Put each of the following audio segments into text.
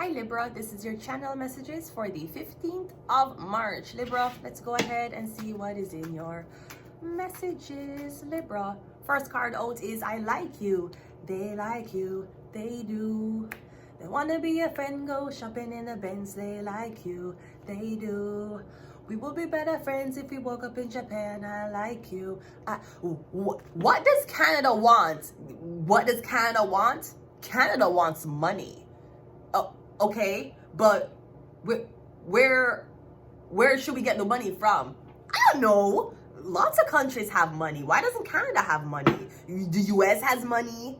Hi Libra, this is your channel messages for the 15th of March. Libra, let's go ahead and see what is in your messages. Libra, first card out is I like you. They like you, they do. They wanna be a friend, go shopping in a Benz. They like you, they do. We will be better friends if we woke up in Japan. I like you. What does Canada want? What does Canada want? Canada wants money. Oh, okay, but where should we get the money from? I don't know. Lots of countries have money. Why doesn't Canada have money? The US has money.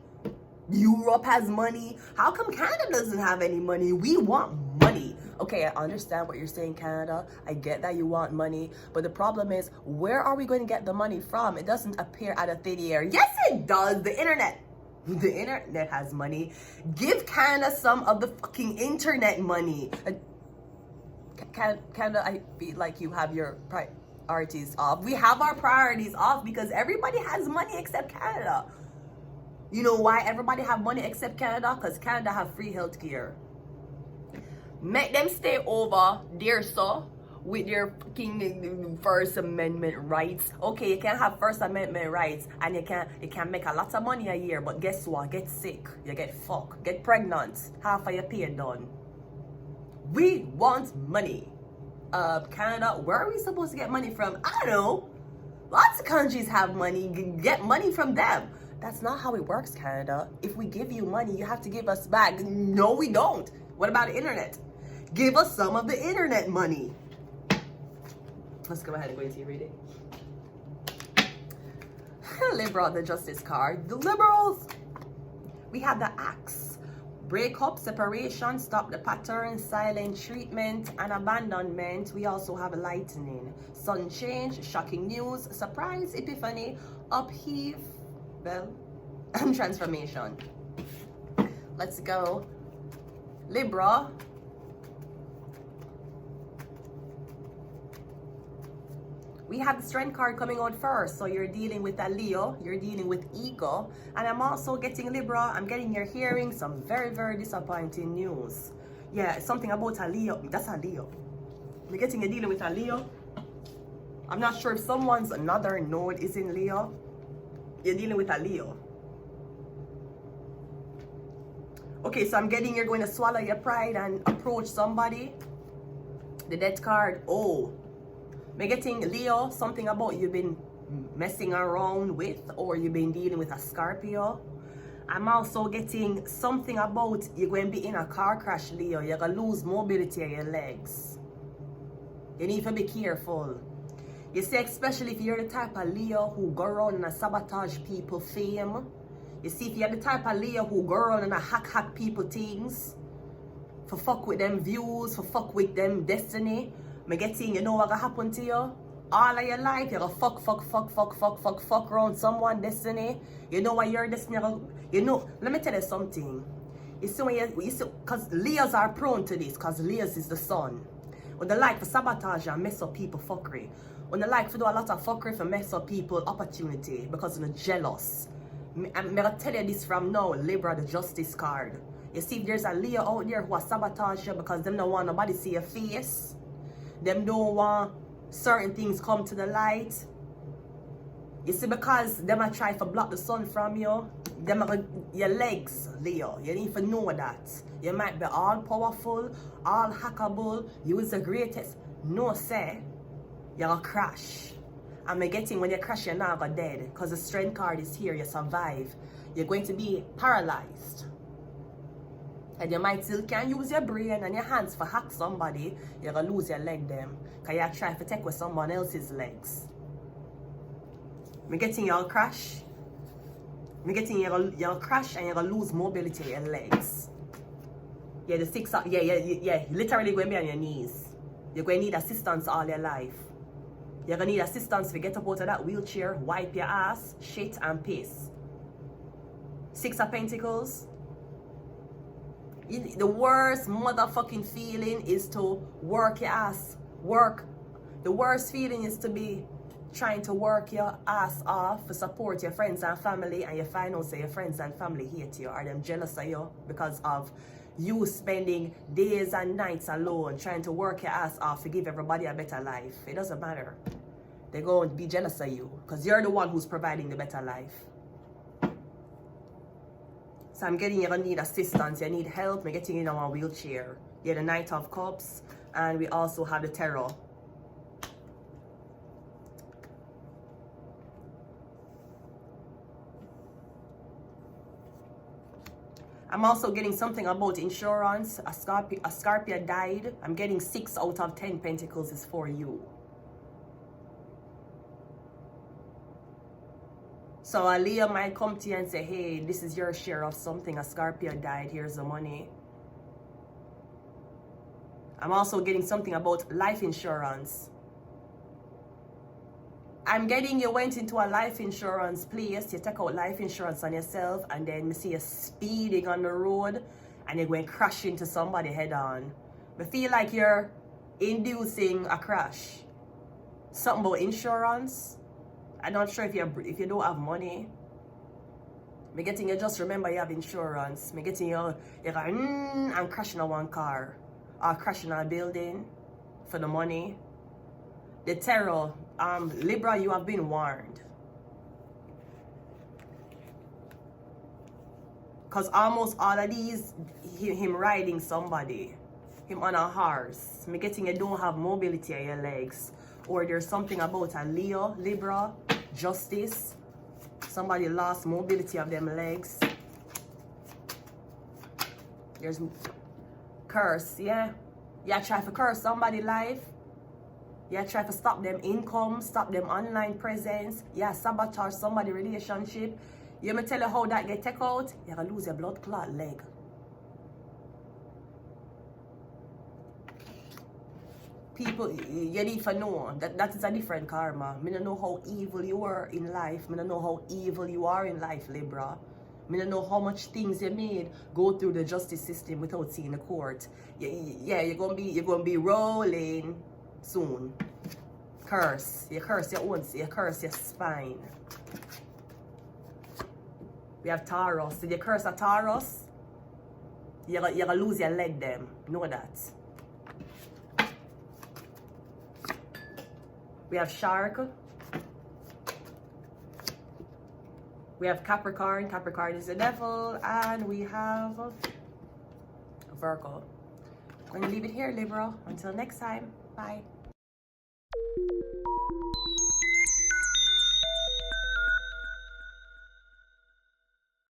Europe has money. How come Canada doesn't have any money? We want money. Okay, I understand what you're saying, Canada. I get that you want money. But the problem is, where are we going to get the money from? It doesn't appear out of thin air. Yes, it does. The internet. The internet has money. Give Canada some of the fucking internet money. Canada, I feel like you have your priorities off. We have our priorities off because everybody has money except Canada. You know why everybody have money except Canada? Because Canada have free healthcare. Make them stay over there, so with their fucking First Amendment rights. Okay, you can have First Amendment rights and you can make a lot of money a year, but guess what? Get sick, you get fucked, get pregnant, half of your pay done. We want money. Canada, where are we supposed to get money from? I don't know. Lots of countries have money. Get money from them. That's not how it works, Canada. If we give you money, you have to give us back. No, we don't. What about the internet? Give us some of the internet money. Let's go ahead and go into your reading. Libra, the Justice card. The Liberals. We have the Axe. Breakup, separation, stop the pattern, silent treatment, and abandonment. We also have Lightning. Sudden change, shocking news, surprise, epiphany, upheaval, and transformation. Let's go. Libra. We have the Strength card coming out first. So you're dealing with a Leo, you're dealing with ego. And I'm also getting Libra, I'm getting you're hearing some very, very disappointing news. Yeah, something about a Leo. That's a Leo. You're getting you're dealing with a Leo. I'm not sure if someone's another node is in Leo. You're dealing with a Leo. Okay, so I'm getting you're going to swallow your pride and approach somebody. The Death card. Oh. I'm getting Leo, something about you've been messing around with or you've been dealing with a Scorpio. I'm also getting something about you're going to be in a car crash, Leo. You're going to lose mobility of your legs. You need to be careful. You see, especially if you're the type of Leo who go around and sabotage people fame. You see, if you're the type of Leo who go around and hack people things. For fuck with them views, for fuck with them destiny. Me getting, you know what gonna happen to you? All of your life, you're gonna fuck around someone destiny. You know what your destiny, you know, let me tell you something. You see, because Leos are prone to this, because Leos is the sun. When they like for sabotage and mess up people fuckery. When they like to do a lot of fuckery for mess up people opportunity, because they're jealous. I'm gonna tell you this from now, Libra, the Justice card. You see, if there's a Leo out there who has sabotage you because them don't want nobody see your face. Them don't want certain things come to the light. You see, because them are trying to block the sun from you. Them are your legs, Leo. You need to know that. You might be all powerful, all hackable. You is the greatest. No, say, you're gonna crash. And I'm getting when you crash, you're not gonna dead. Because the Strength card is here, you survive. You're going to be paralyzed. And you might still can use your brain and your hands for hack somebody. You're going to lose your leg them. Because you're trying to take with someone else's legs. I'm getting you'll crash. I'm getting you'll crash and you're going to lose mobility of your legs. Yeah, the six, yeah, literally going to be on your knees. You're going to need assistance all your life. You're going to need assistance to get up out of that wheelchair, wipe your ass, shit and piss. Six of Pentacles. The worst motherfucking feeling is to work your ass. Work. The worst feeling is to be trying to work your ass off to support your friends and family, and you find out say your friends and family hate you or them jealous of you because of you spending days and nights alone trying to work your ass off to give everybody a better life. It doesn't matter. They're going to be jealous of you because you're the one who's providing the better life. So I'm getting you're going to need assistance. You need help. I'm getting in a wheelchair. You're the Knight of Cups. And we also have the Tarot. I'm also getting something about insurance. A Scorpio died. I'm getting 6 out of 10 pentacles is for you. So a Leo might come to you and say, hey, this is your share of something. A Scorpio died. Here's the money. I'm also getting something about life insurance. I'm getting you went into a life insurance place. You take out life insurance on yourself, and then you see you speeding on the road and you're going to crash into somebody head on. I feel like you're inducing a crash. Something about insurance. I'm not sure if you don't have money. Me getting you just remember you have insurance. Me getting you're going and crashing on one car or crashing on a building for the money. The Tarot, Libra, you have been warned. Because almost all of these, him riding somebody, him on a horse. Me getting you don't have mobility on your legs. Or there's something about a Leo, Libra, justice. Somebody lost mobility of them legs. There's curse, yeah. Yeah, try to curse somebody's life. Yeah, try to stop them income, stop them online presence. Yeah, sabotage somebody's relationship. You me tell you how that get take out, you're gonna lose your blood clot leg. People, you need to know that is a different karma. I don't know how evil you were in life. I don't know how evil you are in life, Libra. I don't know how much things you made go through the justice system without seeing the court. Yeah, you're gonna be rolling soon. Curse. You curse your own. You curse your spine. We have Taurus. Did you curse a Taurus? You're gonna lose your leg them. Know that. We have Shark. We have Capricorn. Capricorn is the devil. And we have Virgo. I'm going to leave it here, Libra. Until next time. Bye.